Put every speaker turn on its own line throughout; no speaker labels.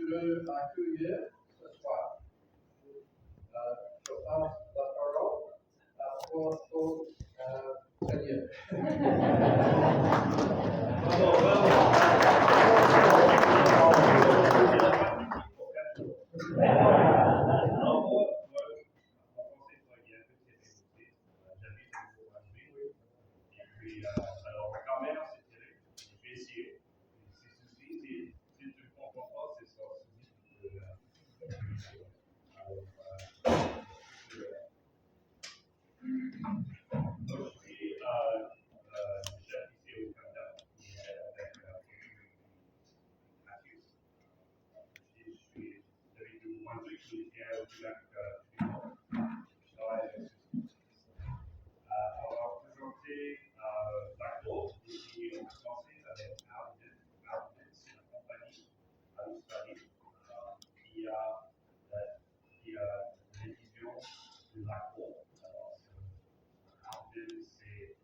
veux accueillir ce soir. Je passe la parole au Seigneur.
Alors, ma grand-mère s'est tirée. Je vais essayer. Si tu ne comprends pas, c'est ça. Moi, je suis chef ici au Canada. Avec Mathieu. Depuis le mois de juillet, je viens au lac du Nord. Je travaille avec alors, aujourd'hui, d'accord, et on a commencé avec Arden. Arden, c'est une compagnie en Australie qui a une vision de l'accord. Alors, Arden, c'est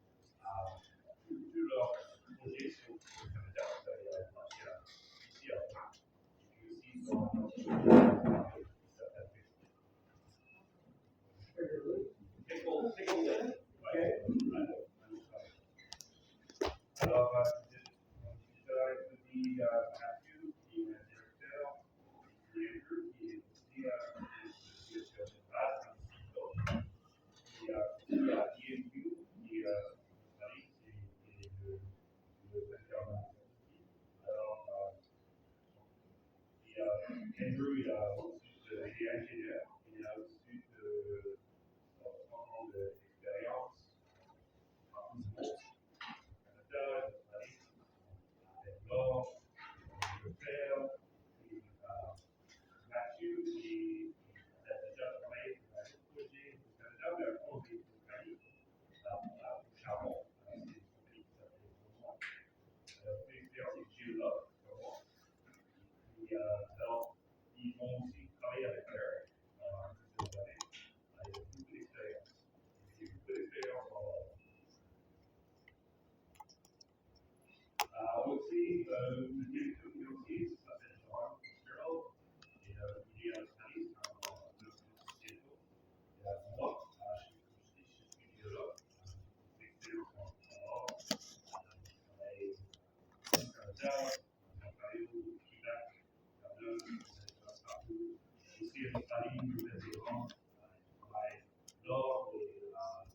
tout leur projet sur le Canada, ici à Paris, et puis aussi dans notre qui s'appelle alors, je dis Mathieu, qui est le directeur, et Andrew, qui est aussi le directeur général, il y a EMU, qui est Paris, qui est le directeur. Alors, il y a Andrew, il a aussi il est ingénieur, il a aussi de d'expérience en Canada, Paris, avec l'or, le fer, et Mathieu, qui a déjà travaillé sur un projet au Canada, mais un projet au Paris, au charbon, c'est une compagnie qui s'appelle Beaumont. Puis expérience géologue, comme moi. Et alors, ils vont aussi travailler avec Eric pendant quelques années. Il y a beaucoup d'expérience. Il y a beaucoup d'expérience en or. Aussi, le directeur financier s'appelle John Fitzgerald. Il est en Australie, c'est un société. Moi, je suis géologue. J'ai expérience en or. J'ai travaillé au Canada, au Québec, partout. Ici en Australie, Nouvelle-Zélande, je travaille l'or et le zinc,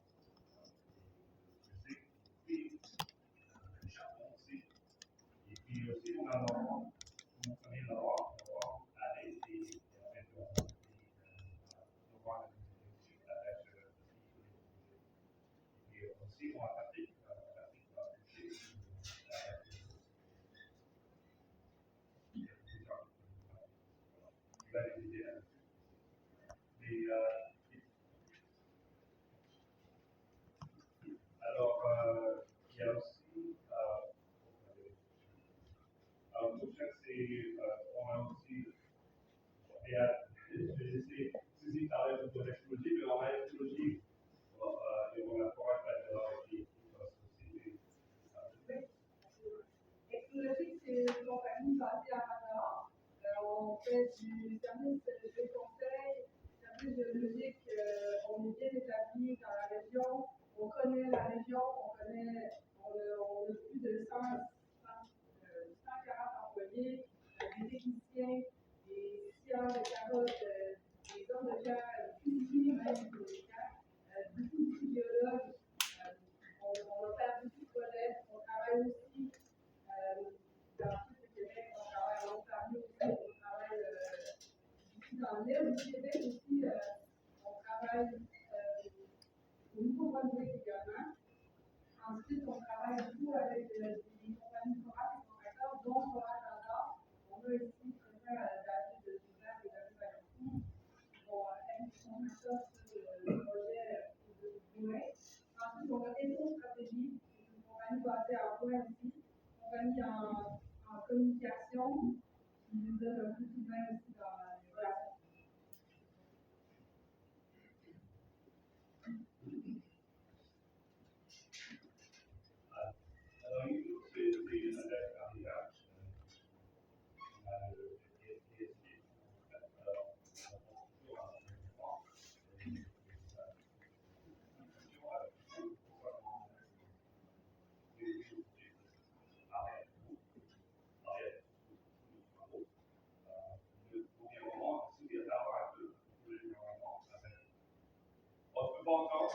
le charbon aussi. Et puis aussi, on a l'or. Vous connaissez l'or, allez, c'est avec voir avec et aussi, on a Patrick va toucher il va les aider là-dessus. Mais alors, il y a aussi, prochain, c'est, on a aussi, et je vais laisser Suzy parler de l'explosion, mais on a l'explosion, et on a pouvoir faire de l'or qui
Explologique, c'est une compagnie basée à Manor. On fait du service de conseil, service géologique. On est bien établi dans la région. On connaît la région. On a plus de 140 employés, des techniciens, des sciences de carottes, des hommes de terre, cuisiniers même pour les cas, beaucoup de géologues. On va faire beaucoup de projets. On travaille aussi dans tout le Québec, on travaille en Ontario aussi, on travaille ici dans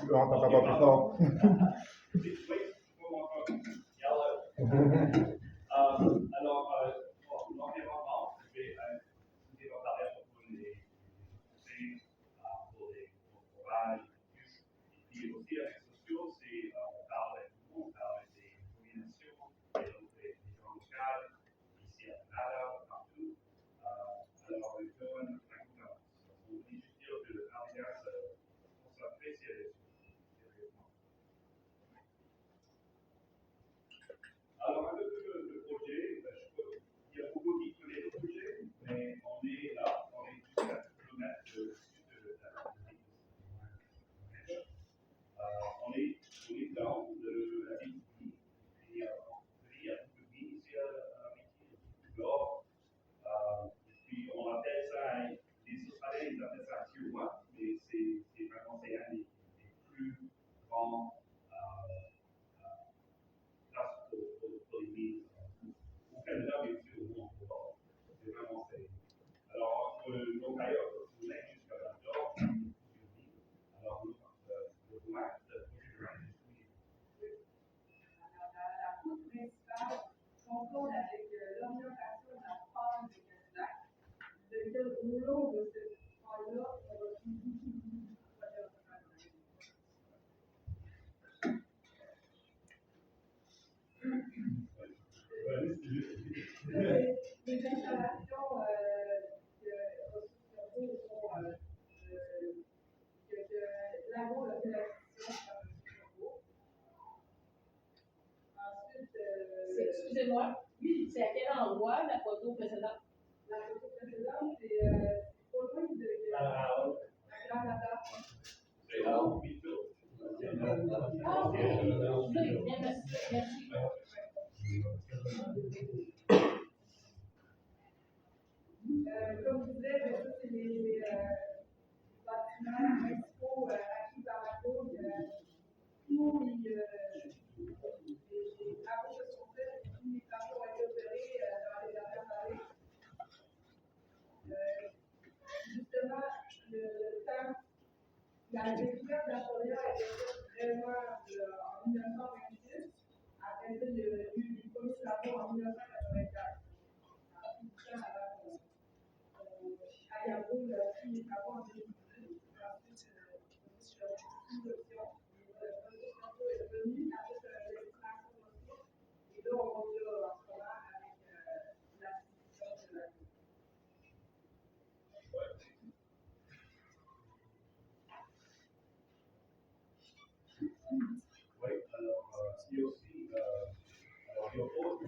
On t'entend pas plus fort.
Alors, pour l'environnement, je vais parler à propos des conseils pour les forages, et puis aussi avec sociaux, on parle des nominations, des gens locaux, ici à Canada, partout. Alors, je donne un coup on dit juste dire que l'Alliance consacrée sérieusement. Alors, un peu le projet, il y a beaucoup qui connaissent le projet, mais on est là, on est juste à 4 km du sud de la ville. On est dans la ville et il y a beaucoup de villes ici à la ville, dehors. Et puis on appelle ça, les Australiens ils appellent ça un tier 1, mais c'est vraiment un des plus grands places pour les villes au Canada, mais aussi au monde. C'est vraiment c'est. Alors, l'Ontario, on est jusqu'à la nord, alors le loin,
La route principale concorde avec l'orientation de la phase de Canada. Au long de cette phase-là, on retrouve beaucoup de les installations que l'agro a fait la excusez-moi, oui, c'est à quel endroit la photo précédente? La photo précédente, c'est pas loin de la Canada.
c'est là où il faut.
Ah, ok. Bien, merci. Comme je disais, ça, c'est les bâtiments principaux acquis par la Cour. Tous les travaux se sont faits, tous les travaux ont été opérés dans les dernières années. Justement, le temps, la découverte de la forêt a été faite vraiment en 1926. Après ça, il y a eu les premiers travaux en 1984. À Yahoo, il a pris les travaux en 2018. Ensuite, est revenu avec l'extraction de ressources. Et là, on est en ce moment avec l'acquisition de la vie.
Oui, alors, il y a aussi, alors, il y a autre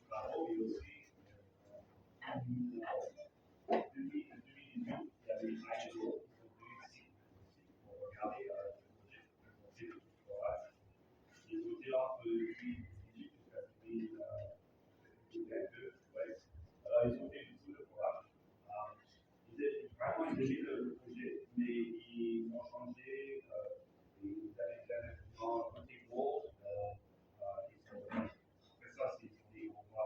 travaux, il y a aussi, en 2018, il y avait les ISO, ils sont venus ici pour regarder le projet du forage. Ils ont été là depuis 2018 jusqu'à 2022, ouais. Alors, ils ont fait du tout le forage. Vraiment, ils aimaient le projet, mais ils ont changé. Ils avaient un côté gros. Après ça, c'est dit, on va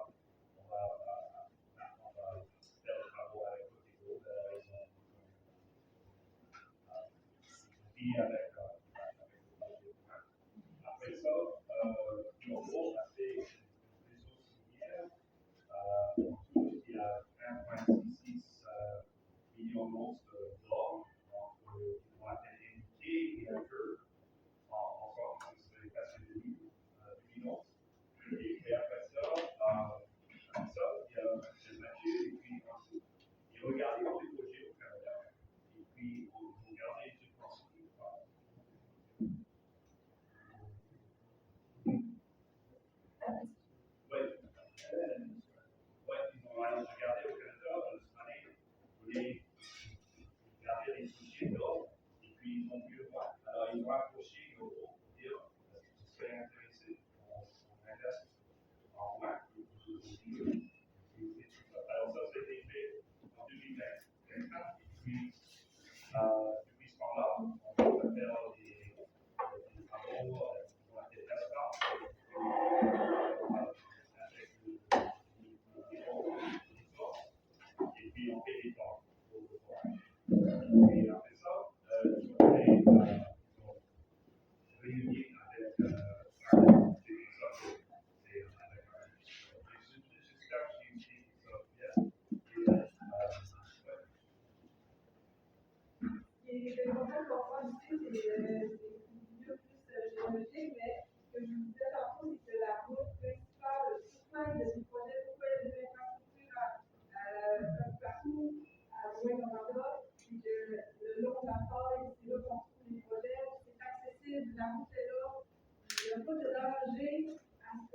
faire le travaux avec côté gros. Ils ont avec le projet. Après ça, le gros a fait des choses similaires. En tout, il y a 1,66 millions d'onces d'or. Donc, ils vont atteindre et un peu. En sorte que c'est passé de 8 onces. Et après ça, il y a le marché, et puis ensuite, il regardait tous les projets au Canada. Et puis, vous regardez les subventions,
c'est milieux plus géologiques, mais ce que je vous disais tantôt, c'est que la route principale, pourquoi il y a des projets, pourquoi il y a des infrastructures partout à Rouyn-Noranda, c'est que le long de la faille, c'est là qu'on trouve les projets, c'est accessible, la route est là, il n'y a pas de danger à ce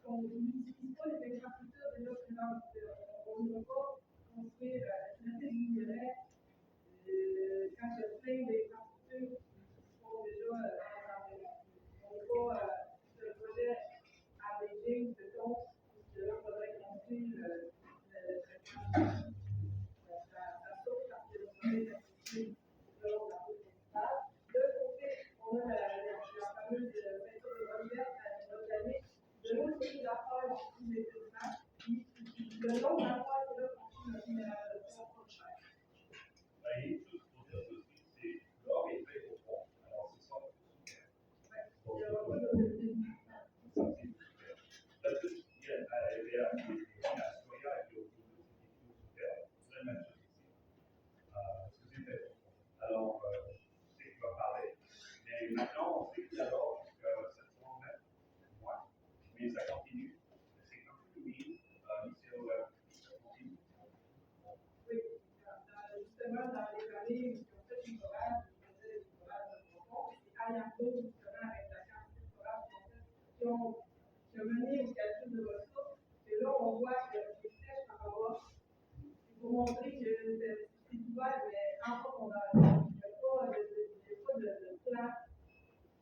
qu'on n'utilise pas les infrastructures déjà présentes. On ne va pas construire le traité du minerai quand il y a plein d'infrastructures qui sont déjà dans l'environnement. On ne va pas sur le projet à Beijing, de compte, de là, il faudrait construire le traitement. La source, parce que le projet est construit le long de la route principale. De l'autre côté, on a la fameuse peinture de relief organique. De l'autre côté de la faille, on trouve les éléments. Le long de la faille, c'est là qu'on trouve le minéral de fer.
Et tout ce qu'on dit aussi, c'est l'or est très profond. Alors, c'est ça. Donc, ça, c'est super. Parce que il y a la Soya et le super, c'est la même chose ici. Parce que c'est très profond. Alors, je sais qu'il va parler. Mais maintenant, on sait qu'il y a l'or jusqu'à 700 mètres, moins. Mais ça continue. C'est un peu humide. Ici, ça continue.
Oui, justement, dans les années où on fait du forage, on faisait du forage profond, c'est à Yambo, justement, avec la quantité de forage qui ont mené au calcul de ressources. Et là, on voit que les flèches en bas, c'est pour montrer que c'est ouvert, mais en profondeur. Il n'y a pas de plan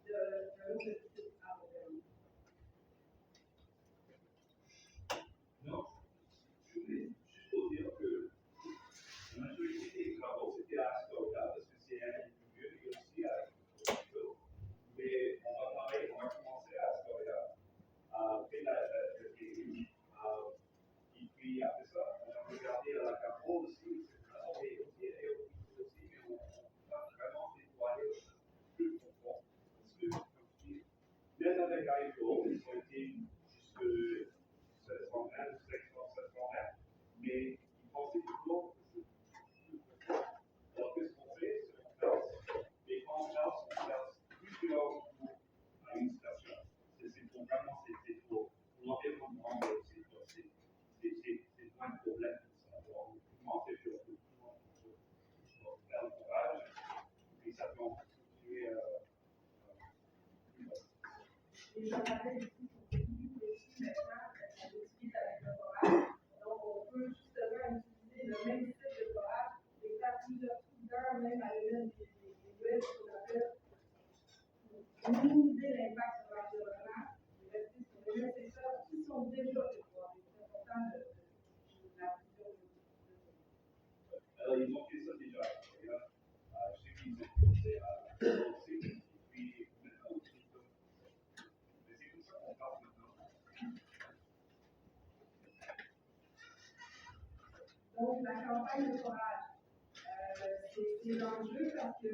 de l'objectif à l'intérieur.
Non, je voulais juste vous dire que la majorité des travaux, c'était à Astoria, parce que c'est un des plus vieux, et aussi à Astoria. Mais on va commencer à Astoria, après le TI, et puis après ça, on a regardé à la Capro aussi, et aussi, mais on va vraiment nettoyer plus profond, parce que, comme je dis, même avec Aïko, ils ont été jusque 700 mètres, 700 mètres, mais ils pensaient toujours que c'est plus profond. Alors, qu'est-ce qu'on fait? C'est qu'on place. Et quand on place plusieurs tours à une station. C'est pour vraiment, c'est pour l'environnement, c'est moins de problème que ça. Alors, comment c'est sûr que tout le monde peut faire le forage, et ça peut continuer
Et j'en parlais ici pour que nous aussi maintenant, on utilise avec le forage. Donc, on peut justement utiliser le même type de forage et faire plusieurs soudeurs, même à l'une des huiles qu'on appelle pour minimiser l'impact sur l'environnement et rester sur les mêmes secteurs qui sont déjà déployés. C'est important de la fusion de
alors, ils ont fait ça déjà. Je sais qu'ils ont commencé à lancer, et puis maintenant, mais c'est comme ça qu'on parle maintenant.
Donc, la campagne de forage, c'est l'enjeu parce qu'on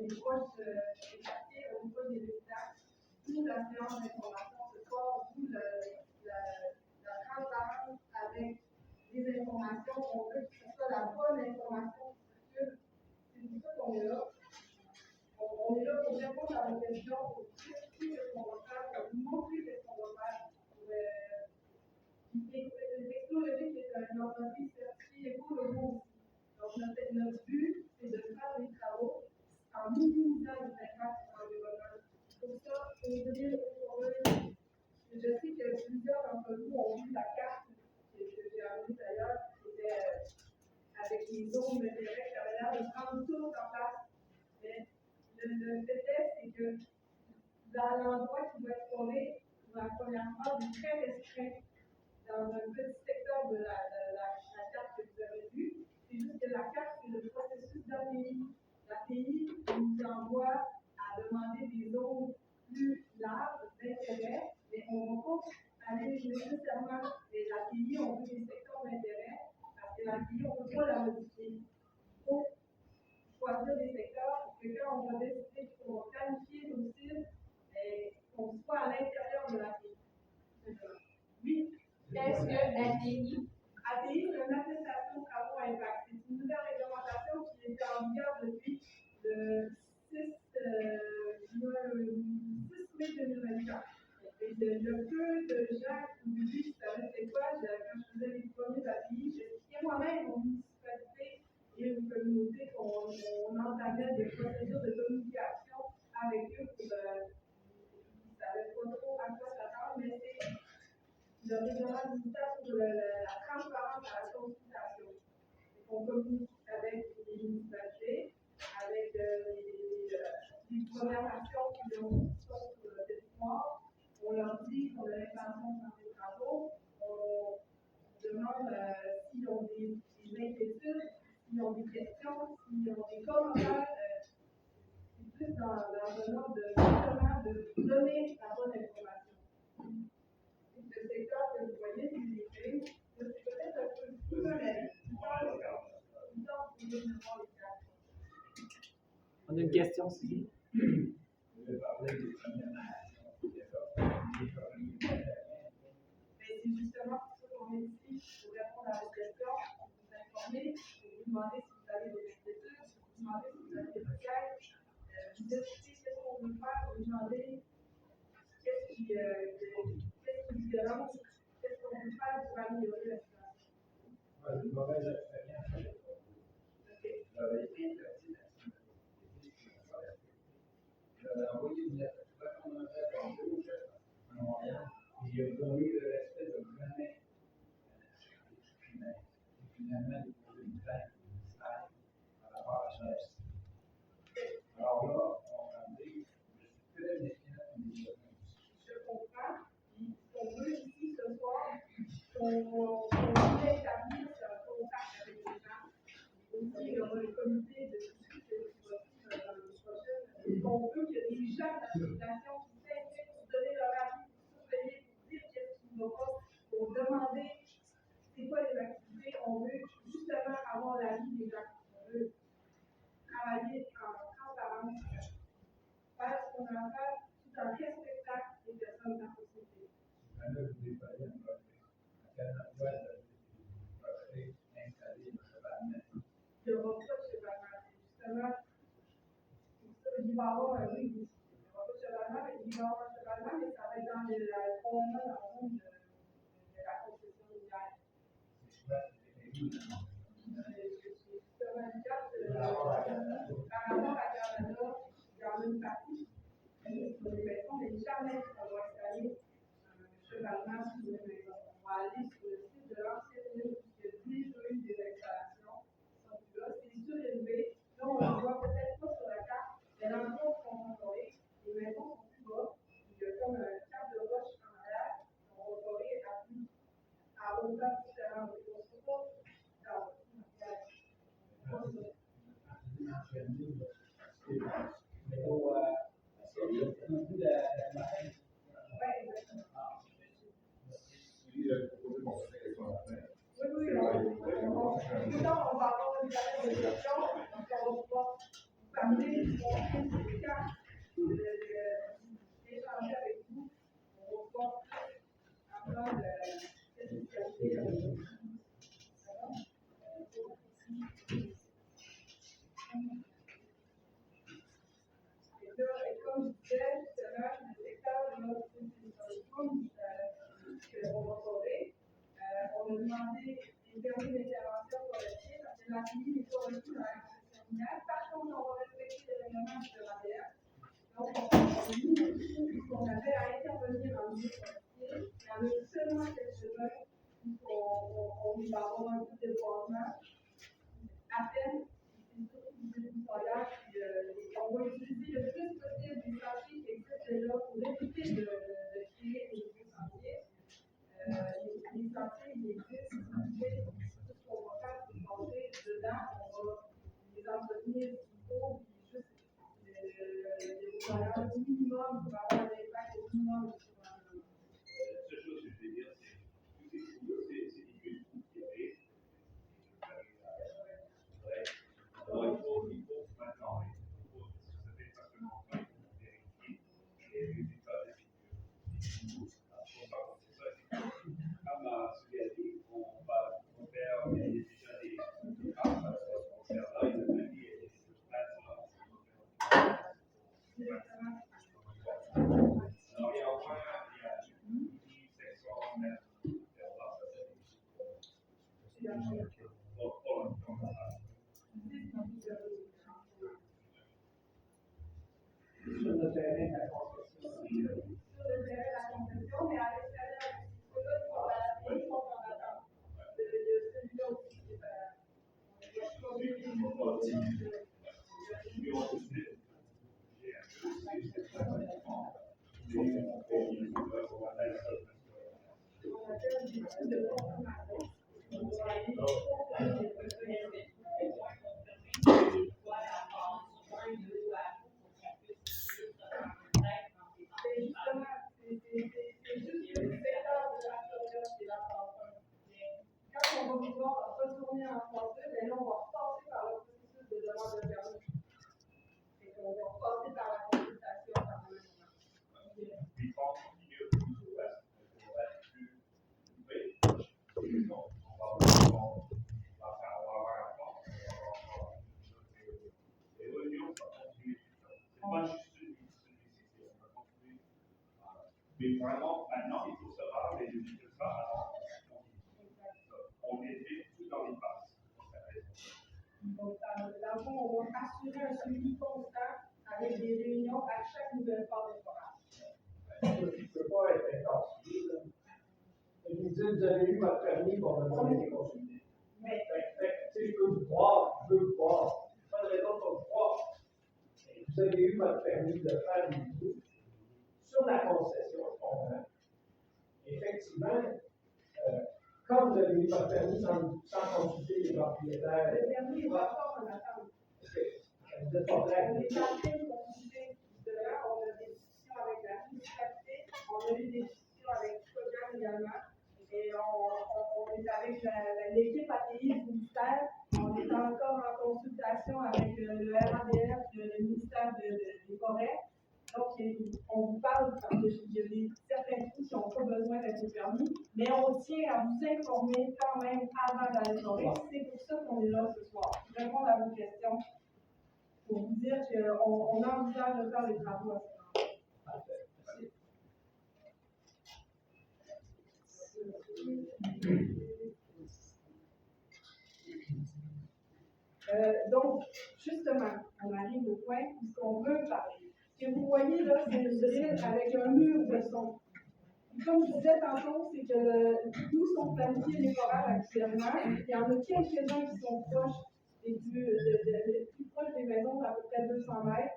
est proche des quartiers, au niveau des résidents, d'où la séance d'information ce soir, d'où la transparence avec les informations. On veut que ce soit la bonne information qui circule. C'est pour ça qu'on est là. On est là pour répondre à vos questions, pour vous expliquer ce qu'on va faire, pour vous montrer ce qu'on va faire. Technologique est un entreprise certifiée écologique. Donc, notre but, c'est de faire des travaux en minimisant les impacts sur l'environnement. Pour ça, je sais que plusieurs d'entre vous ont vu la carte que j'ai amenée d'ailleurs, qui était avec les zones d'intérêt qui avaient l'air de prendre tout en place. Mais le fait est, c'est que dans l'endroit qui va être formé, dans la première phase, est très restreint. Dans un petit secteur de la carte que vous avez vue, c'est juste que la carte, c'est le processus d'API. L'API nous envoie à demander des zones plus larges d'intérêt, mais on ne va pas aller nécessairement des API, on veut des secteurs d'intérêt, parce que l'API, on ne peut pas la modifier. Il faut choisir des secteurs pour que quand on va décider qu'on va planifier nos cibles, qu'on soit à l'intérieur de l'API. Oui.
Qu'est-ce que ATI?
ATI, c'est une attestation de travaux à impact. C'est une nouvelle réglementation qui était en vigueur depuis le 6 quand je faisais les premiers ateliers, j'expliquais moi-même aux municipalités et aux communautés qu'on entamait des procédures de communication avec eux pour ils ne savaient pas trop à quoi s'attendre, mais c'est le règlement digital pour la transparence à la consultation. On communique avec les municipalités, avec les Premières Nations qui sont sur le territoire. On leur dit qu'on a l'intention de faire des travaux. On demande s'ils ont des inquiétudes, s'ils ont des questions, s'ils ont des commentaires. C'est plus dans un ordre de justement de donner la bonne information. Le secteur que vous voyez, c'est peut-être un peu plus mais
on a une question aussi.
C'est justement pour ça qu'on est ici, pour répondre à vos questions, pour vous informer, pour vous demander si vous avez des inquiétudes, pour vous demander si vous avez des requêtes, vous expliquer ce qu'on veut faire, vous demander qu'est-ce qui dérange, qu'est-ce qu'on peut faire pour améliorer la situation.
Une mauvaise expérience. J'avais été interdit j'avais envoyé une lettre. Je crois qu'on avait attendu au chef en Montréal. Et il a donné le respect de jamais finalement déposer une plainte municipale par rapport à ça. Alors là, on m'a dit, je suis très méfiant des choses.
Je comprends. Ce qu'on veut ici ce soir, qu'on voulait établir un contact avec les gens. Aussi, il y aura le comité de suivi de l'immobilier prochaine. On veut que les gens de la population qui s'impliquent pour donner leur avis, pour surveiller, pour dire qu'est-ce qui ne va pas, pour demander c'est quoi les activités. On veut justement avoir l'avis des gens. On veut travailler en transparence, faire ce qu'on a à faire tout en respectant les personnes de la société.
Là, vous déployez un projet. À quel endroit vous avez projet installé le chevalement?
Il n'y aura pas de chevalement. Justement, il va y avoir un oui, il n'y aura pas de chevalement, mais il va y avoir un chevalement, mais ça va être dans probablement dans le monde de la concession minière.
C'est souvent des justement
Justement, par rapport à Canada, il y en a une partie. Sur les maisons, mais jamais on va installer un chevalement sur les maisons. On va aller sur le site de l'ancienne île où il y a déjà eu des installations qui sont plus là. C'est surélevé. Là, on ne voit peut-être pas sur la carte, mais l'endroit où on va correr, les maisons sont plus bas. Il y a comme un cap de roche en arrière. On va correr à hauteur différente. On ne se pas dans on va avoir une période de gestion, donc on va pouvoir parler, échanger avec vous, on va pouvoir apprendre l'efficacité avec vous. Et comme je disais, justement, le secteur de notre qu'on va couvrir, on a demandé des permis d'intervention collective parce que la famille n'est pas reçue dans la concession minière. Par contre, on va respecter les règlements de l'ADR. Donc, on avait à intervenir en milieu forestier. Il y en a seulement quelques-uns où on va avoir un peu de développement. À peine, c'est surtout des nettoyages. On va utiliser le plus possible des sentiers qui existent déjà pour éviter de créer des nouveaux sentiers. Les sentiers, ils existent. Tout ce qu'on va faire, c'est passer dedans. On va les entretenir s'il faut, puis juste les nettoyages au minimum pour avoir un impact au minimum sur l'environnement.
La seule chose que je vais dire, c'est que tous ces trous-là, c'est des vieux trous qui avaient. Alors, il faut se mettre en règle. Ça fait pas que longtemps qu'on a vérifié les résultats de l'étude. C'est ça. Comme Sylvie, on va faire déjà des on va faire là, il a dit,
puis après.
Pour l'instant,
Sur le terrain de la construction.
Sur le terrain de la concession, mais à l'extérieur, ils sont en attente. Celui-là aussi, retourner en français, mais là, on va passer par le processus de demande de permis. Et on va passer par la consultation par le
we can't continue to do that. On va être plus ouvert. On va avoir un plan. Et l'Union va continuer. C'est pas juste celui-ci. On va continuer. Mais vraiment, maintenant, il faut savoir les résultats avant. On est tout dans les passes.
Donc, dans le fond, on va assurer un suivi constant avec des réunions à chaque nouvelle phase de forage.
Tu ne peux pas être intoxiqué, là. Et vous dites, vous avez eu votre permis, bon, on a été consulté.
Mais,
Tu sais, je peux vous croire, je veux vous croire. Pas de raison pour vous croire. Et vous avez eu votre permis de faire du tout sur la concession, je comprends. Effectivement, quand vous avez eu votre permis sans consulter les propriétaires,
le permis est encore en attente.
vous n'êtes pas prêt.
On est en train de consulter, justement, on a des discussions avec la municipalité, on a eu des discussions avec Cogan également, et on est avec l'équipe ATI du ministère, on est encore en consultation avec le RADF, le ministère des Forêts. Donc, on vous parle parce qu'il y a certains coups qui n'ont pas besoin d'être permis, mais on tient à vous informer quand même avant d'aller forêt. C'est pour ça qu'on est là ce soir, pour répondre à vos questions, pour vous dire qu'on envisage de faire les travaux à ce moment-là. Donc, justement, on arrive au point où on veut parler. Ce que vous voyez là, c'est une drill avec un mur de son. Comme je disais tantôt, c'est que nous sont planifiés les forages actuellement. Il y en a quelques-uns qui sont proches plus proches des maisons, à peu près 200 mètres.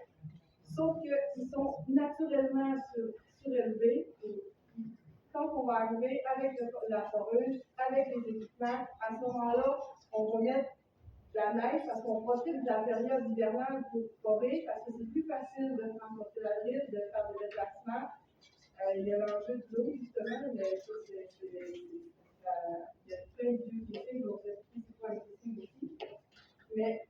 Sauf qu'ils sont naturellement surélevés. Quand on va arriver avec la foreuse, avec les équipements, à ce moment-là, on va mettre de la neige parce qu'on profite de la période hivernale pour forer, parce que c'est plus facile de transporter la drill, de faire des déplacements. Il y a l'enjeu de l'eau, justement, mais ça, il y a plein de vieux qui essayent, donc c'est pas impossible aussi. Mais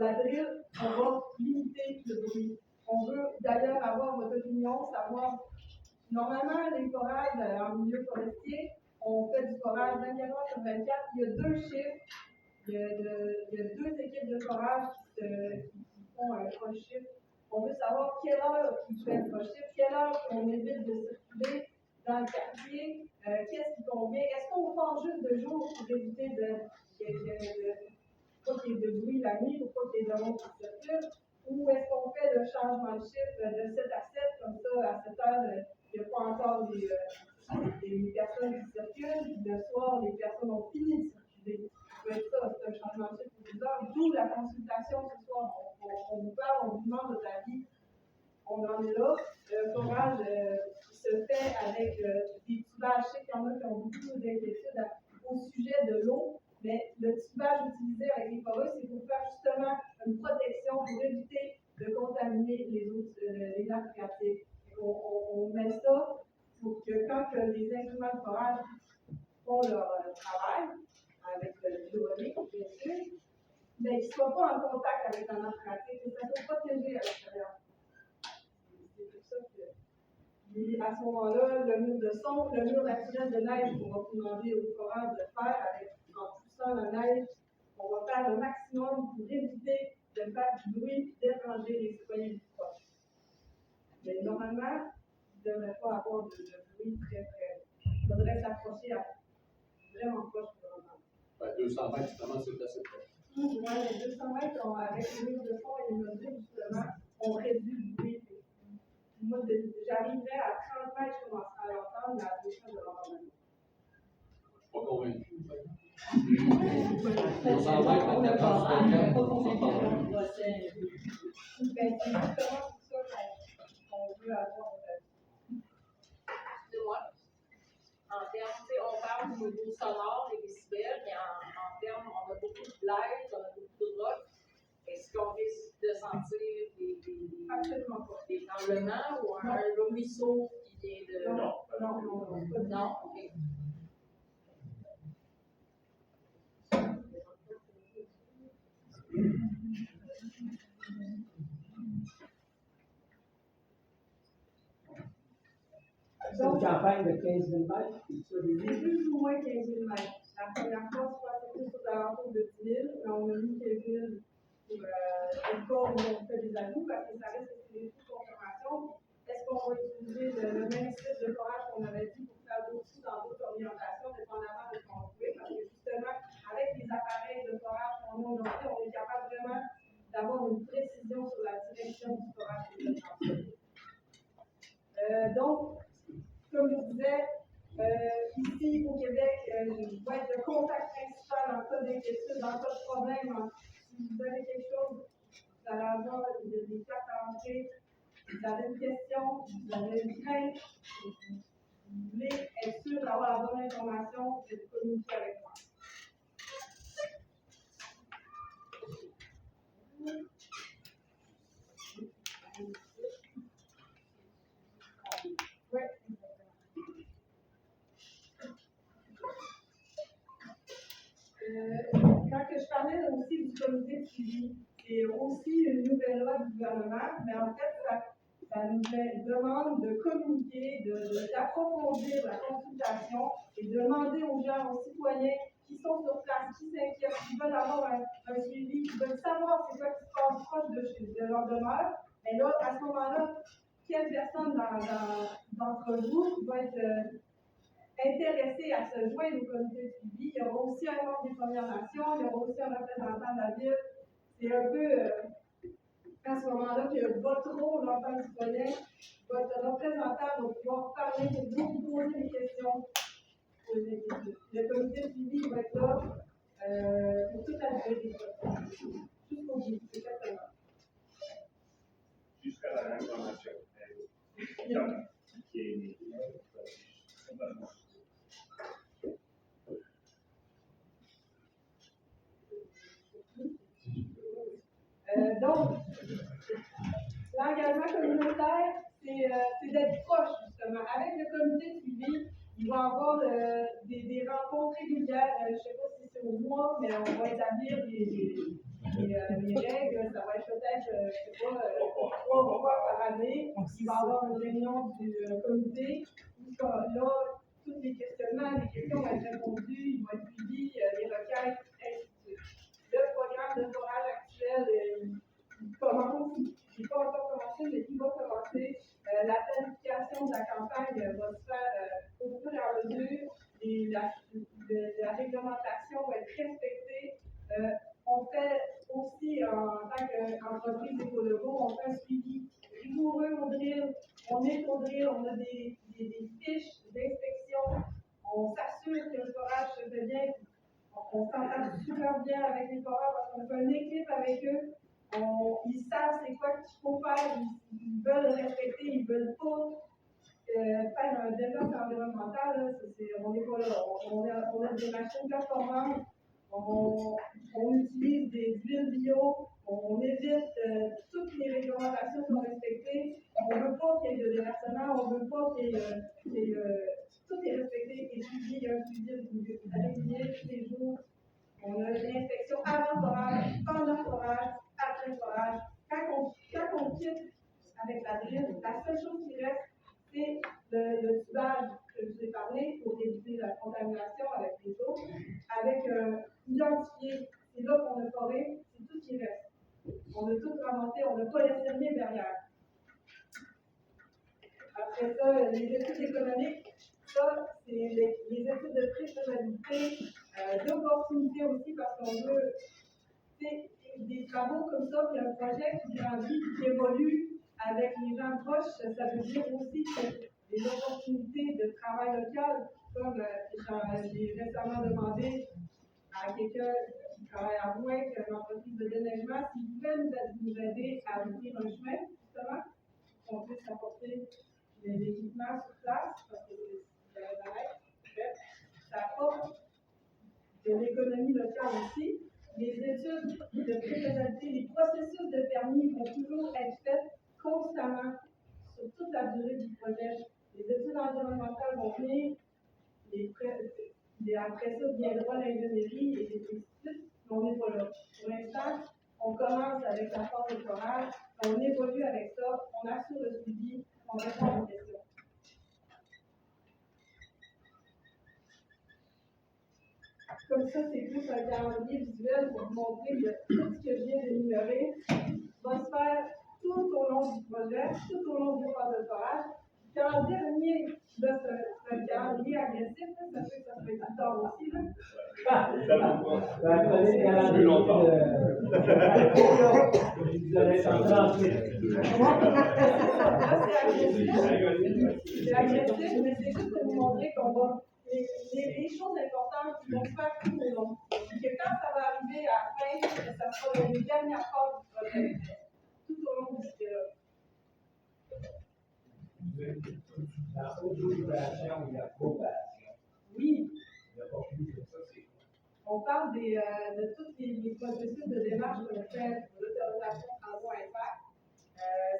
la drill, on va limiter le bruit. On veut d'ailleurs avoir votre opinion, savoir, normalement, les forages en milieu forestier, on fait du forage 24 heures sur 24, il y a deux chiffres, il y a deux équipes de forage qui font un cross-shift. On veut savoir quelle heure il fait le cross-shift, quelle heure on évite de circuler dans le quartier, qu'est-ce qui convient. Est-ce qu'on part juste de jour pour éviter pas qu'il y ait de bruit la nuit, pour pas qu'il y ait de monde qui circule, ou est-ce qu'on fait le changement de chiffre de 7 à 7, comme ça, à 7 heures, il n'y a pas encore des personnes qui circulent, puis le soir, les personnes ont fini de circuler. Ça peut être ça, c'est un changement de chiffre pour 10 heures, d'où la consultation ce soir. On vous parle, on vous demande votre avis. On en est là. Le forage se fait avec des tubages. Je sais qu'il y en a qui ont beaucoup d'inquiétudes au sujet de l'eau, mais le tubage utilisé avec les foreuses, c'est pour faire justement une protection, pour éviter de contaminer les nappes phréatiques. On met ça pour que quand les instruments de forage font leur travail, avec l'hydraulique, bien sûr, mais qu'ils ne soient pas en contact avec la nappe phréatique, que ça soit protégé à l'extérieur. C'est pour ça que, et à ce moment-là, le mur de son, le mur naturel de neige, on va demander au forage de faire avec en poussant la neige, on va faire le maximum pour éviter de faire du bruit et déranger les citoyens du proche. Mais normalement, il ne devrait pas avoir de bruit très. Il faudrait s'approcher vraiment proche de l'entendre.
200 mètres, justement, c'est assez proche.
Oui, les 200 mètres, avec les murs de fond et les mesures, justement, on réduit le bruit. Moi, j'arriverais à 30 mètres, je commencerai à l'entendre, mais à 200, je ne l'entends pas.
Je ne suis pas convaincu. 200 mètres, la 14 on s'entend.
Ben, c'est justement pour ça qu'on veut avoir.
Excusez-moi. En termes, on parle du niveau sonore, des décibels, mais en termes, on a beaucoup de blagues, on a beaucoup de rock. Est-ce qu'on risque de sentir
Absolument pas.
des tremblements ou un ruisseau qui vient de.
Non.
Non? OK.
C'est une campagne de 15 000 mètres,
C'est plus ou moins 15 000 mètres. La première fois, je crois que c'était plus aux alentours de 10 000, mais on a mis 15 000 pour le cas où on fait des ajouts, parce que ça reste que c'est des sous confirmation. Est-ce qu'on va utiliser le même type de forage qu'on avait dit pour faire d'autres sous dans d'autres orientations, dépendamment de ce qu'on veut, parce que justement, avec les appareils de forage qu'on a aujourd'hui, on est capable vraiment d'avoir une précision sur la direction du forage qui est transféré. Donc, comme je disais, ici au Québec, va être le contact principal en cas d'inquiétude, en cas de problème. Si vous avez quelque chose, vous allez avoir des cartes à entrer, vous avez une question, vous avez une crainte, vous voulez être sûr d'avoir la bonne information et de communiquer avec moi. Oui. Quand je parlais aussi du comité de suivi, c'est aussi une nouvelle loi du gouvernement, mais en fait, ça nous demande de communiquer, d'approfondir la consultation et de demander aux gens, aux citoyens qui sont sur place, qui s'inquiètent, qui veulent avoir un suivi, qui veulent savoir c'est quoi qui se passe proche de leur demeure. Et là, à ce moment-là, quelle personne d'entre vous va être intéressés à se joindre au comité de suivi. Il y aura aussi un membre des Premières Nations, il y aura aussi un représentant de la ville. C'est un peu à ce moment-là que votre rôle en tant que citoyen, votre représentant va pouvoir parler pour vous, poser des questions. Le comité de suivi va être là pour toute la durée des choses. Jusqu'au bout, exactement.
Jusqu'à la information. Qui est
Donc, l'engagement communautaire, c'est d'être proche, justement. Avec le comité de suivi, il va y avoir des rencontres régulières. Je ne sais pas si c'est au mois, mais on va établir les règles. Ça va être peut-être, je ne sais pas, 3 fois par année. Il va y avoir une réunion du comité. Là, tous les questionnements, les questions vont être répondues, ils vont être suivis, les requêtes, ainsi de suite. Le programme de forage actuel, il commence, il n'est pas encore commencé, mais il va commencer. La planification de la campagne va se faire au fur et à mesure. La réglementation va être respectée. On fait aussi, en tant qu'entreprise écologo, on fait un suivi rigoureux au drill. On est au drill, on a des fiches d'inspection. On s'assure que le forage se fait bien. On s'entend super bien avec les foreurs parce qu'on fait une équipe avec eux. Ils savent c'est quoi qu'il faut faire, ils veulent le respecter, ils ne veulent pas faire un développement environnemental. On n'est pas là. On a des machines performantes, on utilise des huiles bio, on évite toutes les réglementations sont respectées. On ne veut pas qu'il y ait de déversement, on ne veut pas qu'il y ait tout est respecté et suivi. Il y a un suivi régulier tous les jours. On a une inspection avant le forage, pendant le forage, après le forage. Quand on quitte avec la drill, la seule chose qui reste, c'est le tubage que je vous ai parlé pour éviter la contamination avec les eaux, avec identifier, c'est là qu'on a foré, c'est tout ce qui reste. On a tout ramassé, on n'a pas laissé rien derrière. Après ça, les études économiques, ça, c'est les études de préfaisabilité. d'opportunités aussi parce qu'on veut des travaux comme ça, puis un projet qui grandit, qui évolue avec les gens proches, ça veut dire aussi que les opportunités de travail local, comme j'ai récemment demandé à quelqu'un qui travaille à Rouen, qui a une entreprise de déneigement, s'il pouvait nous aider à ouvrir un chemin, justement, pour qu'on puisse apporter les équipements sur place, parce que ça apporte de l'économie locale aussi. Les études de préfaisabilité, les processus de permis vont toujours être faits constamment sur toute la durée du projet. Les études environnementales vont venir, après ça viendra l'ingénierie et les suites, mais on n'est pas là. Pour l'instant, on commence avec la phase de forage, on évolue avec ça, on assure le suivi, on répond aux questions. Comme ça, c'est plus un calendrier visuel pour vous montrer que tout ce que je viens d'énumérer va se faire tout au long du projet, tout au long du phase de forage. Quand dernier, là, c'est un calendrier agressif, là, ça fait que ça peut être plus tard aussi. Là.
Plus longtemps.
C'est agressif, mais c'est juste pour vous montrer qu'on va. Les choses importantes qui vont se faire tout au long. Que quand ça va arriver à la fin, ça sera les dernières phases du projet, tout au long du là.
La autorisation et l'approbation.
Oui. On parle de tous les processus de démarche qu'on fait pour l'autorisation de travaux impact.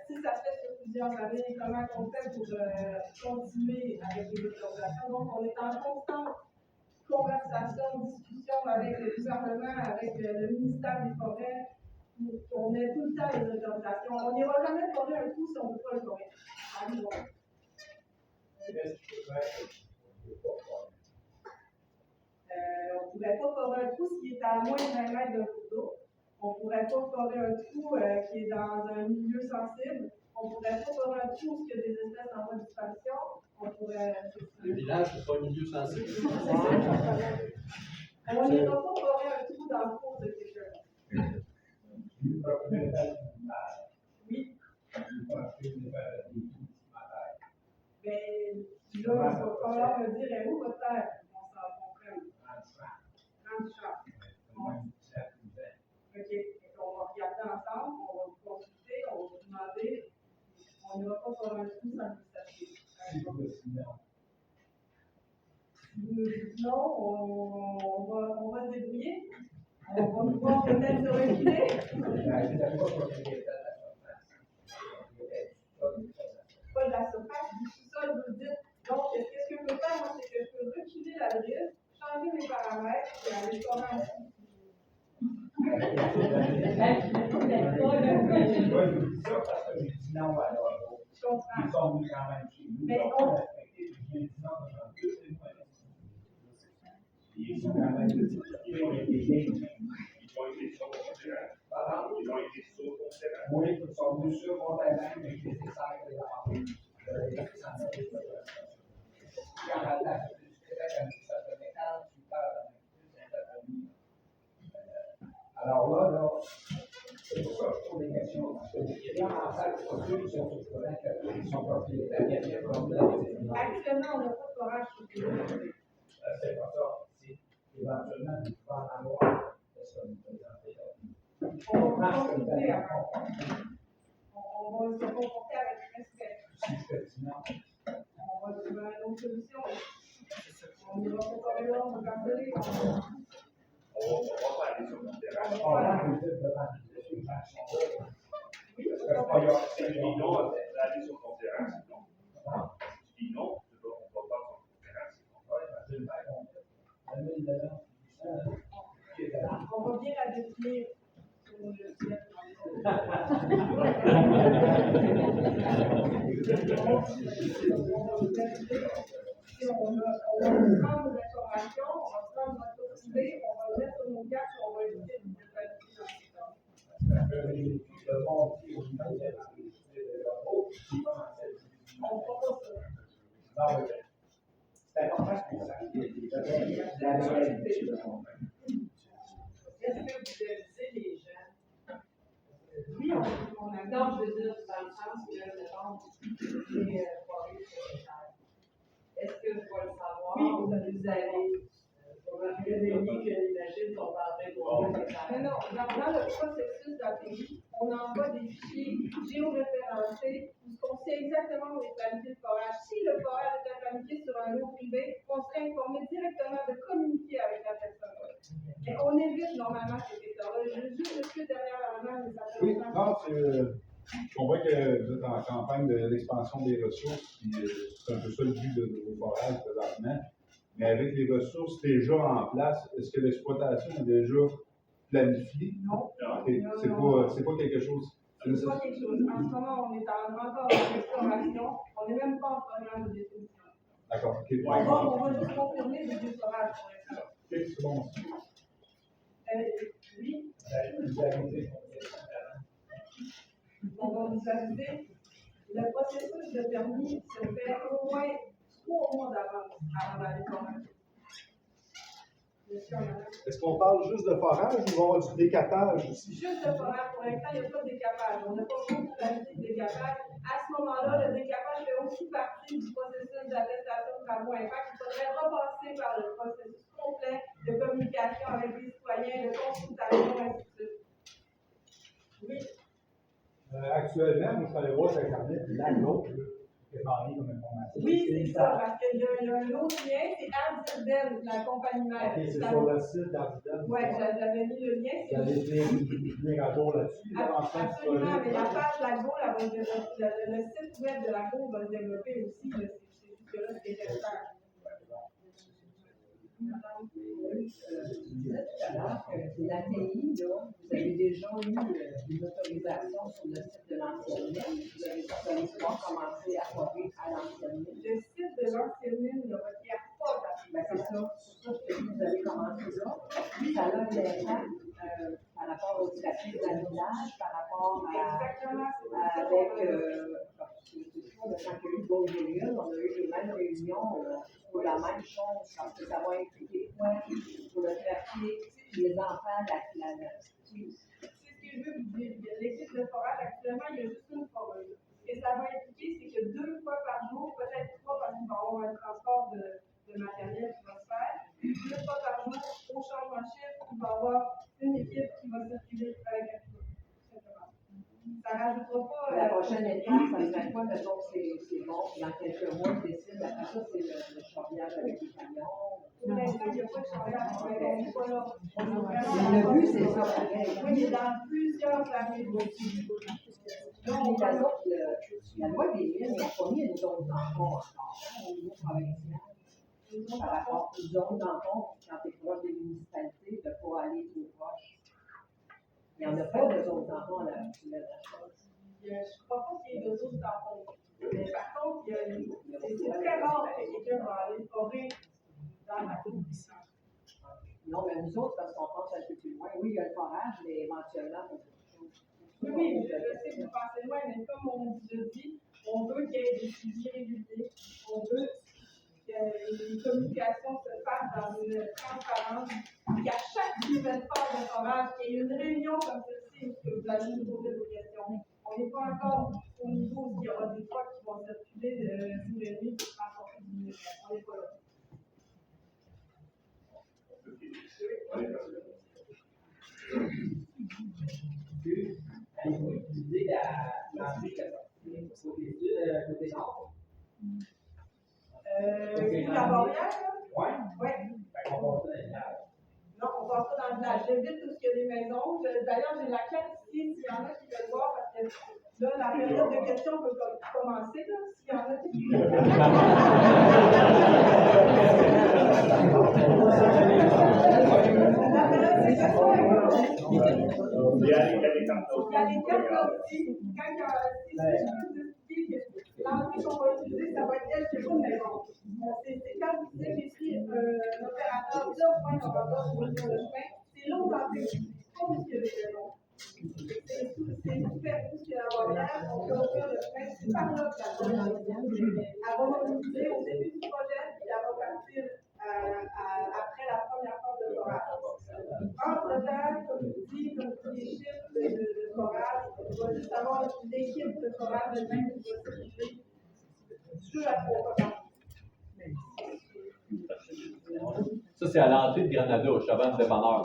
Si ça se fait sur plusieurs années, comment on fait pour continuer avec les autorisations? Donc, on est en constante conversation, discussion avec le gouvernement, avec le ministère des Forêts. On est tout le temps les autorisations. On n'ira jamais forer un coup si on ne peut pas le forer.
Qu'est-ce que tu peux faire?
On ne pourrait pas forer un trou qui est à moins de 20 mètres d'un cours d'eau. On ne pourrait pas forer un trou qui est dans un milieu sensible. On ne pourrait pas forer un trou où il y a des espèces en voie de disparition. On pourrait.
Le village, c'est pas un milieu sensible.
On n'ira pas forer un trou dans le cours de quelqu'un. Oui. Mais là, il va falloir me dire où votre terre. On s'en comprend. 30 champs. OK. On va regarder ensemble, on va vous consulter, on va vous demander. On n'ira pas pour un trou sans vous sachiez. Si vous nous dites non, on va se débrouiller. On va pouvoir peut-être se reculer. Pas de la surface, du sous-sol, vous dites. Donc, qu'est-ce que je peux faire? Moi, c'est que je peux reculer la drille, changer mes paramètres et aller faire un trou.
Moi, je vous dis ça parce que j'ai dit non à l'autre.
Je comprends.
Ils sont venus quand même chez nous.
Mais
on a respecté, puis j'ai dit non dans deux témoignages. Ils sont quand même ils ont été sur le terrain. Ils ont été sur le terrain. Oui, ils sont venus sur mon terrain, mais ils étaient sans les remplir. Alors là, c'est pour ça que je pose des questions. Parce que les gens en salle, c'est pas ceux qui sont au courant qu'ils sont propriétaires. Il y a bien problème.
Actuellement, on n'a pas de forage sur le terrain.
C'est pas ça. Éventuellement, il va en avoir. Est-ce que vous présentez là?
On va consulter après. On va se comporter avec respect.
Si je fais sinon.
On va trouver une autre solution. On ne va pas parler là, on va canceller.
On va pas aller sur le terrain.
On va vous dire devant les gens qui sont là.
Oui,
Parce que pas y a-
Si tu dis non, d'aller sur ton terrain, sinon. Si tu dis non, on ne va pas sur ton terrain, sinon.
Ouais, parce que le fait qu'on fait. La mine dedans, qui est là.
on va bien la définir sur le ciel. On va prendre nos informations, on va prendre notre idée, on va le mettre sur nos cartes et on va éviter de faire dans ces temps.
Le monde qui est au niveau de la
On ne fera pas ça.
c'est important que ça. La réalité.
dans le processus d'API, on envoie des fichiers géoréférencés où on sait exactement où est planifié le forage. Si le forage était planifié sur un lot privé, on serait informé directement de communiquer avec la personne. Mais on évite normalement ces secteurs-là. Juste monsieur derrière la main, mais ça fait
Oui,
longtemps.
non, on voit que vous êtes en campagne d'expansion des ressources, puis c'est un peu ça le but de vos forages présentement. Mais avec les ressources déjà en place, est-ce que l'exploitation est déjà planifiée?
Non.
Okay.
Non.
C'est pas quelque chose.
C'est pas quelque chose. En ce moment, on est encore en exploration. On n'est même pas en programme de définition.
D'accord. OK.
On va juste confirmer le forage pour l'instant.
OK, c'est bon.
Oui. On va vous aviser, le processus de permis se fait au moins 3 mois d'avance avant d'aller forage.
Est-ce qu'on parle juste de forage ou on va avoir du décapage aussi?
Juste de forage, pour l'instant, il n'y a pas de décapage. On n'a pas beaucoup planifié de décapage. À ce moment-là, le décapage fait aussi partie du processus d'attestation de travaux impact. Il faudrait repasser par le processus complet de communication avec les citoyens, de consultation, ainsi de suite. Oui.
Actuellement, moi, je suis allé voir sur Internet, là, l'autre, qui est parlé comme information.
Oui, c'est ça, parce qu'il y a un autre lien, c'est Ardiden, la compagnie mère.
OK, c'est sur le site d'Ardiden.
Oui, j'avais mis le lien.
Vous avez fait à jour là-dessus,
Absolument, mais la page Lago, le site web de Lago va se développer aussi, c'est juste que là, c'est nécessaire.
Alors que l'ATI, vous avez déjà eu une autorisation sur le site de l'ancienne mine. Vous allez pouvoir commencer à forer à l'ancienne mine.
Le site de l'ancienne mine ne requiert pas d'application.
C'est ça. C'est pour ça que vous avez commencé là. Ça a un impact par rapport au trafic de l'animage, par rapport à avec le quand il y a eu Beaujolais, on a eu les mêmes réunions pour la même chose, parce que ça va impliquer quoi pour le trafic, les enfants,
c'est ce que je veux vous dire. L'équipe de forage, actuellement, il y a juste une formule. Ce que ça va impliquer, c'est que 2 fois par jour, peut-être 3 parce qu'il va y avoir un transport de matériel qui va se faire. 2 fois par jour, au changement de chiffre, il va y avoir une équipe qui va circuler avec un tout simplement. Ça ne rajoutera pas.
La prochaine étape, ça ne serait pas, mettons que c'est bon, dans quelques mois, on décide, après ça, c'est le charriage avec les camions.
Pour l'instant, il n'y a pas de charriage, on n'est pas là.
Le but, c'est ça, pareil.
Oui, il est dans plusieurs années.
Donc, la loi des mines n'a pas mis une zone tampon encore, au niveau provincial. Par rapport aux zones tampon, quand tu es proche des municipalités, de ne pas aller trop proche. Il n'y en a pas de zone tampon à la chose.
Je ne crois pas qu'il y ait de zone tampon. Mais par contre, c'est très rare que quelqu'un va aller forer dans la commission.
Non, mais nous autres, parce qu'on pense un peu plus loin, oui, il y a le forage, mais éventuellement, on peut faire chose.
Oui, je sais que vous pensez loin, mais comme on vous a dit, on veut qu'il y ait des suivis réguliers. On veut que les communications se fassent dans une transparence. Qu'à chaque nouvelle phase de forage, qu'il y ait une réunion comme celle-ci où vous allez nous poser vos questions. On n'est pas encore au niveau où il y aura des fois qui vont circuler de jour et nuit pour transporter du numérique. On n'est pas là.
Allez-vous utiliser l'entrée côté nord?
La barrière, là?
Oui.
Oui.
On passe dans les villages.
Non, on passe pas dans le village. J'évite tout ce qu'il y a des maisons. D'ailleurs, j'ai la carte ici, s'il y en a qui veulent voir, parce que là, la période de questions peut commencer, là, s'il y en a qui
Il y a les cartes.
Il y a les cartes là aussi. Quand il y a, si je peux vous expliquer que l'entrée qu'on va utiliser, ça va être elle qui est pas de maison. C'est quand vous dites que j'ai un opérateur, là, au point qu'on va pas ouvrir le chemin, c'est l'autre entrée. C'est pas où il y a des maisons. C'est tout fait où il y a la barrière, on peut ouvrir le chemin, c'est par là que la barrière. Elle va mobiliser au début du projet, puis elle va partir après la première phase de forage. Entre-temps, comme je dis, les chiffres de forage, il va juste avoir une équipe de forage de même qui va circuler 2 à 3 fois par jour.
Ça, c'est à l'entrée de Granada, Chavannes dépanneur.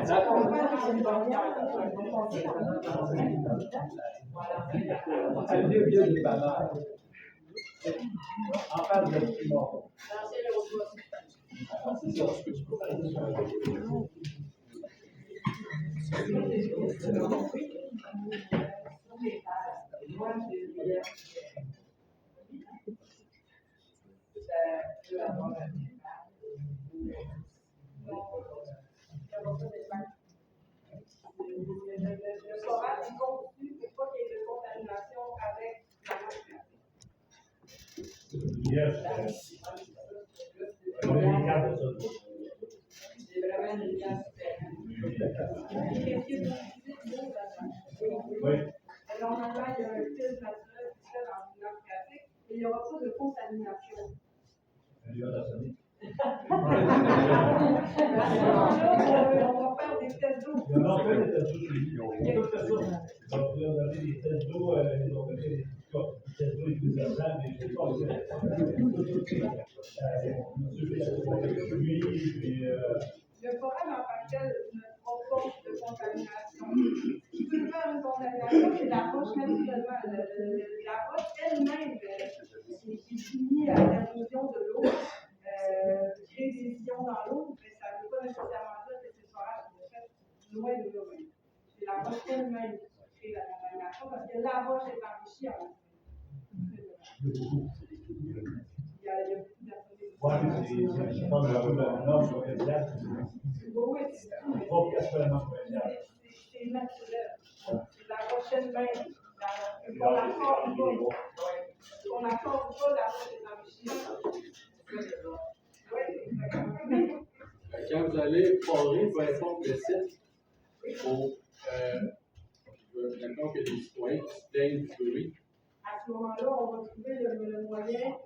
D'accord.
C'est le vieux de dépanneur. En face de Timor.
Le forage est conçu pour pas qu'il y ait de contamination avec la c'est vraiment une liane normalement, il y a un filtre naturel qui se fait dans une nappe phréatique et il n'y aura pas de contamination. On va faire des tests d'eau.
Il y en a fait des tests d'eau. Il y a des tests d'eau. Donc, on a fait des tests d'eau, ils ont fait des tests d'eau utilisateurs, mais je ne sais pas.
Le forage en tant que tel ne propose de contamination. Ce qui peut faire une contamination, c'est la roche naturellement. La roche elle-même qui est soumise à l'intrusion de l'eau, crée des ions dans l'eau, mais ça ne veut pas nécessairement dire que c'est le forage qui est fait loin de l'eau. C'est la roche elle-même qui crée la contamination parce que la roche est enrichie en eau. Il y a beaucoup d'assaisonnement.
Oui, mais c'est pas de la norme sur les glaces.
Oui, c'est naturel. C'est la roche elle-même. On n'accorde pas la roche est enrichie.
Quand vous allez forer, peu importe le site, il faut, maintenant que les citoyens qui se plaignent du bruit.
À ce moment-là, on va trouver le moyen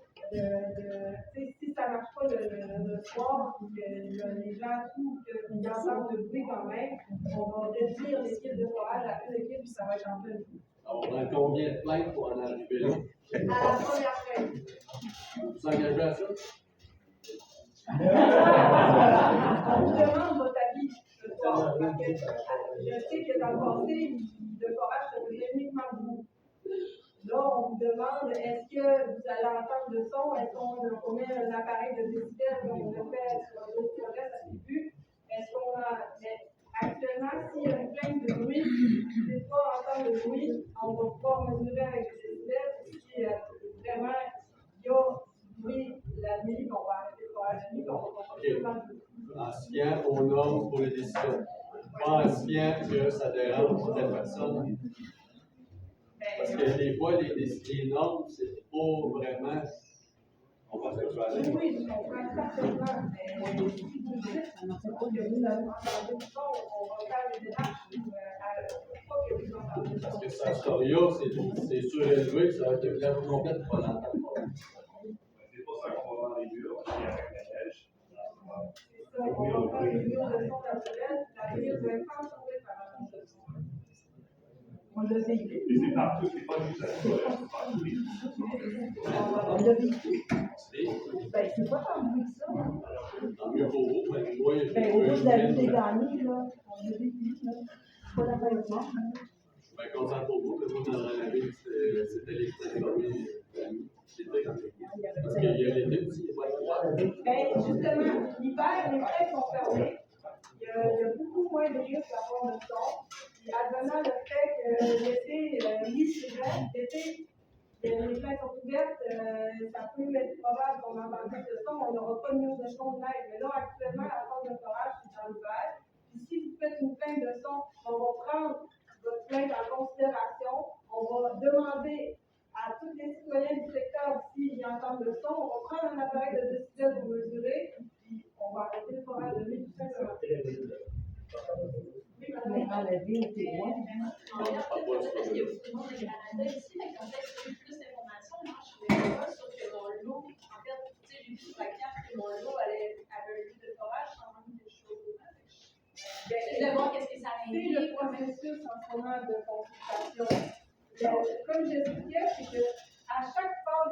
si ça ne marche pas le soir, que les gens trouvent qu'ils entendent le bruit quand même, on va réduire l'équipe de forage à une équipe, puis ça va être en plein.
Alors, on prend combien de plaintes pour en arriver là?
À la première plainte.
Vous engagez à ça?
On vous demande votre avis ce soir, parce que je sais que dans le passé, le forage se faisait uniquement vous. Là, on vous demande, est-ce que vous allez entendre le son? Est-ce qu'on met un appareil de décibels comme on a fait sur d'autres projets, ça s'est vu? Est-ce qu'on a. Actuellement, s'il y a une plainte de bruit, si ne pas entendre le bruit, on va pouvoir mesurer avec des décibels. Si vraiment il y a du bruit la nuit, on va arrêter de faire la nuit, on va pas
En se fiant aux normes pour les décisions. Pas en se fiant que ça dérange telle personne. Parce que des fois, les normes, c'est pas vraiment. On va faire ça.
Oui, je comprends parfaitement. Mais si vous dites que vous n'avez pas entendu le son, on va faire des démarches pour pas que vous entendiez le son.
Parce que ça, c'est surélevé, ça va être une classe complète pour l'entendre.
C'est pour ça qu'on va voir les murs, et avec la neige.
C'est ça, on va faire des murs de son naturel, la mur va être entourée par un son de son. On l'a vécu.
Et c'est partout, c'est pas juste à toi, c'est partout.
On l'a vécu. Ben, c'est pas tant bruit que ça.
Tant mieux pour vous, mais moi,
Ben, au bout de la vie des gagnés, là, on l'a vécu, là. C'est pas la fin du monde, hein.
je suis bien content pour vous, que vous, dans la vie, c'était les transformés. Parce qu'il y a l'été aussi, il n'y a pas de droit.
Ben, justement, l'hiver, les fenêtres sont fermées. Il y a beaucoup moins de risques d'avoir le son. Puis, advenant le fait que l'été, oui, c'est vrai, l'été, les fenêtres sont ouvertes, ça peut être probable qu'on entende plus de son, on n'aura pas de mur de son de neige. Mais là, actuellement, la phase de forage, c'est dans l'hiver. Puis, si vous faites une plainte de son, on va prendre votre plainte en considération. On va demander à tous les citoyens du secteur s'ils entendent le son. On va prendre un appareil de décibels pour mesurer, puis on va arrêter le forage de nuit tout simplement.
Mais dans la ville, c'est loin.
Est-ce qu'il y a beaucoup de monde de Canada ici, mais quand peut-être j'ai plus d'informations, moi je ne savais pas sur que mon lot, en fait, tu sais, j'ai vu sur la carte que mon lot avait un lieu de forage sans même des choses. J'essaie de voir qu'est-ce que ça
C'est le processus en ce moment de consultation. Comme je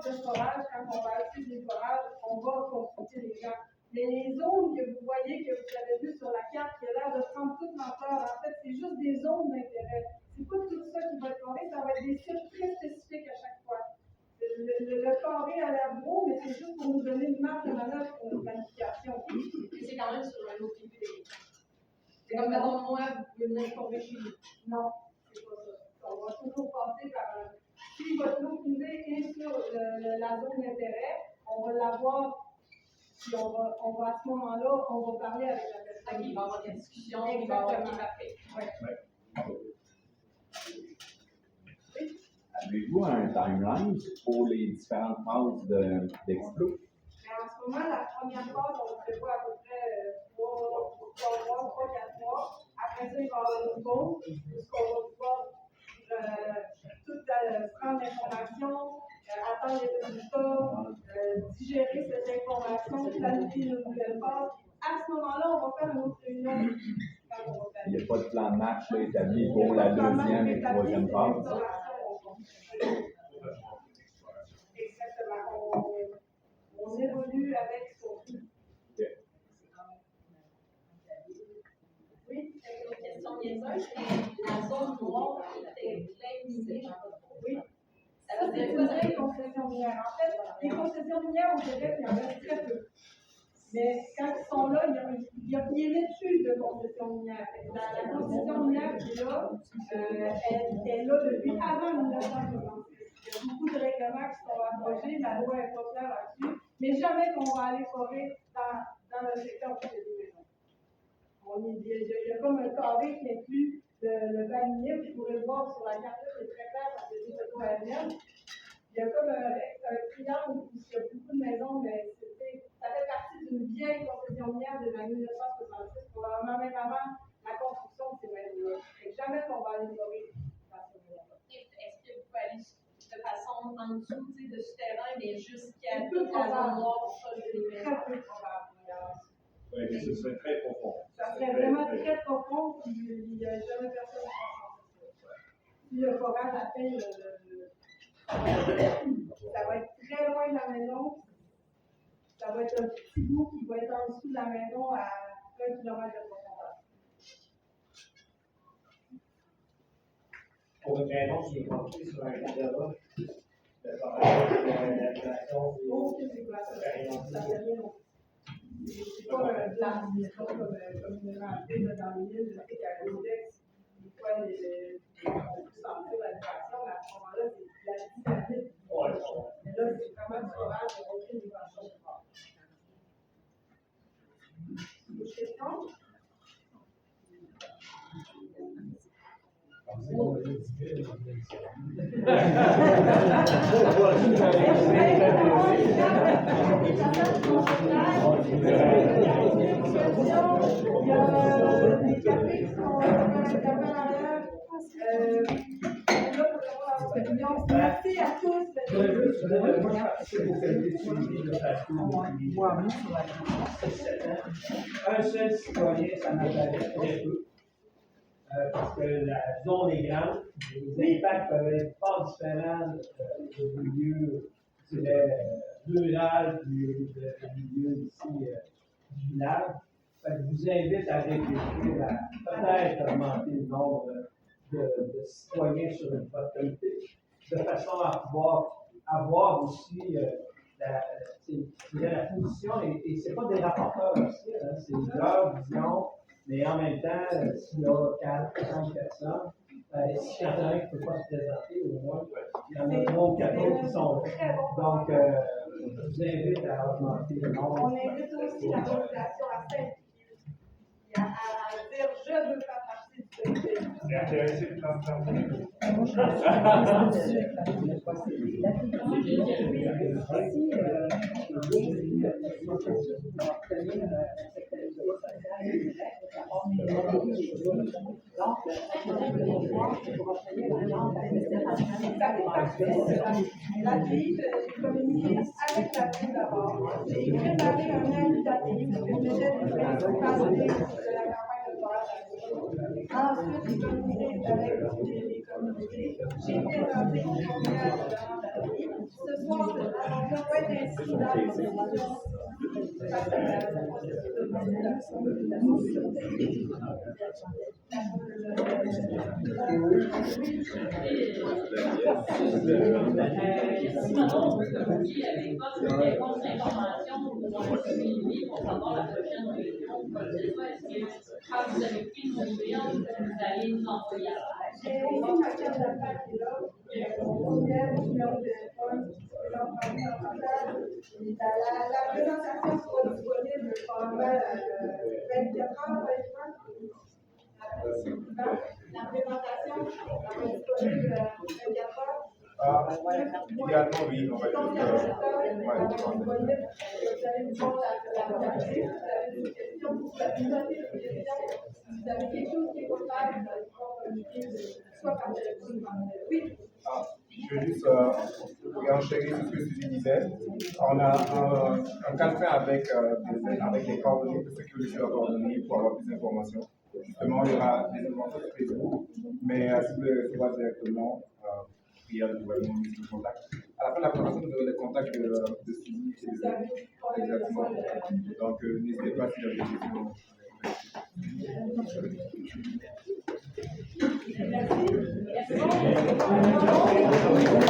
sorte de forage, quand on va acheter des forages, on va consulter les gens. Mais les zones que vous voyez, que vous avez vues sur la carte, qui a l'air de prendre toute l'ampleur, en fait, c'est juste des zones d'intérêt. C'est pas tout ça qui va être formé, ça va être des sites très spécifiques à chaque fois. Le carré a l'air gros, mais c'est juste pour nous donner une marge de manœuvre pour une planification.
Mais c'est quand même sur un lot privé. C'est comme, mettons, moi, vous pouvez venir tomber chez nous.
Non, c'est pas ça. On va toujours passer par si votre lot privé est sur la zone d'intérêt, on va l'avoir. Puis on va à ce moment-là, on va parler avec la personne.
Il va y avoir des discussions, il va y avoir des papiers.
Avez-vous un timeline pour les différentes phases d'Explo?
En ce moment, la première phase, on prévoit à peu près 3 mois, 3-4 mois. Après ça, il va y avoir une pause, puisqu'on va pouvoir tout prendre l'information, attendre les résultats, digérer cette information, planifier une nouvelle phase. À ce moment-là, on va faire une autre réunion.
Il n'y a pas de plan de match là, établi pour la deuxième et troisième phase?
Exactement. On évolue avec ce qu'on fait. Oui,
C'est une question niaiseuse, mais la zone noire était pleine d'idées.
oui.
Ça veut
C'est
dire
une
quoi?
vraie concession minière. En fait, les concessions minières au Québec, il y en a très peu. Mais quand ils sont là, il y a une étude de concession minière. La concession minière qui est là, elle est là depuis avant 1966. Il y a beaucoup de règlements qui sont approchés, la loi n'est pas claire là-dessus, mais jamais qu'on va aller forer dans le secteur où il y a des maisons. Il y a comme un carré qui inclut le palmier, vous pourrez le voir sur la carte, c'est très clair parce que c'est des photos aériennes. Il y a comme un triangle où il y a beaucoup de maisons, mais ça fait partie d'une vieille concession minière de 1966, probablement même avant la construction de ces maisons-là. Jamais qu'on va aller forer dans ces maisons-là.
Est-ce que vous pouvez aller de façon en dessous, de souterrain, mais jusqu'à toute la zone noire pour ça, les maisons?
Très peu probable.
Oui, mais ce serait très profond.
Ça serait vraiment très profond, puis il n'y a jamais personne qui va faire ça. Puis le forage atteint ça va être très loin de la maison. Ça va être un petit bout qui va être en dessous de la maison à 1 km de profondeur.
Pour une raison qui est construite sur un réservoir, le forage, l'habitation,
Aucune régulation. Ça fait rien. C'est pas un plan de mission comme une rentrée dans les îles. Je sais qu'à Codex, des fois, on peut sentir l'habitation, mais à ce moment-là, c'est la dynamique. Mais là, c'est vraiment du forage, il n'y a aucune régulation de forage. D'autres questions? Merci à tous.
Un seul citoyen, ça m'apparaît très peu. Parce que la zone est grande, les impacts peuvent être pas différents du milieu, je dirais, rural, du milieu ici du village. Je vous invite à réfléchir à peut-être augmenter le nombre de citoyens sur une comité, de façon à pouvoir avoir aussi la position, et ce n'est pas des rapporteurs aussi, hein, c'est leur vision. Mais en même temps, s'il y a 4-5 personnes, s'il y en a un qui ne peut pas se présenter, au moins, il y en a 3 ou 4 autres qui sont là. Donc, je vous invite à augmenter le nombre.
On invite aussi la population à s'impliquer, à dire je veux faire partie du comité.
C'est intéressé de transformer.
La ville, j'ai communiqué avec la ville d'abord. J'ai préparé un invitatif que je mettais des principales idées de la campagne de forage. Ensuite, j'ai communiqué avec les communautés. J'ai présenté une première de l'entreprise. Ce soir, Alors, on doit être ainsi dans l'information face à la processus de manipulation de la société.
Si maintenant on veut communiquer avec toi sur une réponse d'information ou un suivi pour savoir la prochaine réunion, quoi que ce soit, est-ce que quand vous avez pris nos nouvelles, vous allez nous envoyer à la
J'ai aussi ma carte d'appel qui est là, mon courriel, mon numéro de téléphone, la présentation sera disponible pendant 24 heures, la présentation sera disponible 24 heures.
Idéalement, oui, on va dire.
Vous allez voir la vous avez des questions, vous avez noté des questions, vous avez quelque chose qui est pour faire, vous allez pouvoir communiquer soit par téléphone ou par mail. Oui.
Je veux juste enchérir sur ce que Suzy disait. On a un calepin avec les coordonnées pour ceux qui veulent laisser leurs coordonnées pour avoir plus d'informations. Justement, il y aura des informations sur Facebook, mais si vous voulez recevoir directement, il y a le gouvernement qui se contacte. À la fin de la présentation, vous aurez les contacts de Suzy. Exactement. Donc, n'hésitez pas si vous avez des questions.
Merci.